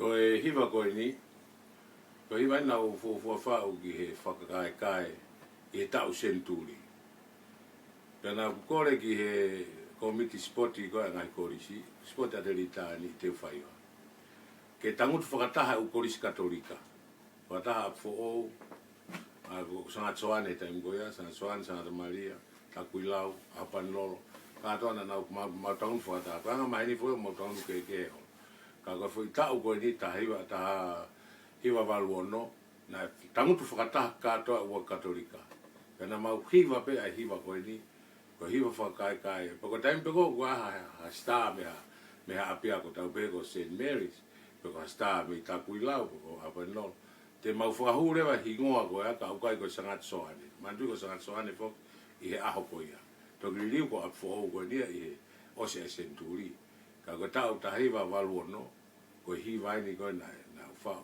Koe hiva koe ni. Koe hiva ina o fuafa'u ki he fakakaekae i he ta'u senturi. Pena kukore ki he komiti Sipoti koe ngai Kolisi. Sipoti adelitani i Tue Tue Tue. Ke tangutu whakataha u Kolisi Katolika. Whakataha Apifo'ou. Ako sangat soane taimi goia, sangat soane, sangat Maria. Takuilau, Apanlolo. Katoa na nau mautangu whakataha. Kanga mahini fo mautangu Kihe. Kaga foi ta'u koe ni ta hiva waluono na tangutu whakataha katoa ua Katolika. Pena mau hiva pe ai hiva koe ni. Ko hiva fakakaekae. Pako taimi peko kua ha star meha apia ko tau peko St. Mary's. Peko ha star me takuilau peko Apanlolo. Te mau whakahu rewa Hingoa koe aka ukai ko sangat soane. Mandu ko sangat soane fok i he aho koe ia. Toki liu ko Apifo'ou koe nia i he ose senturi. Ka ko tau tahiva waluono ko Hivai ni koe na ufau.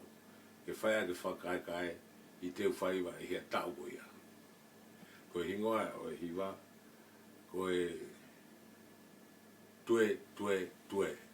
Ke whaia ke fakakaekae i Tue Tue i he tau koe ia. Ko Hingoa Hiva ko Tue Tue Tue.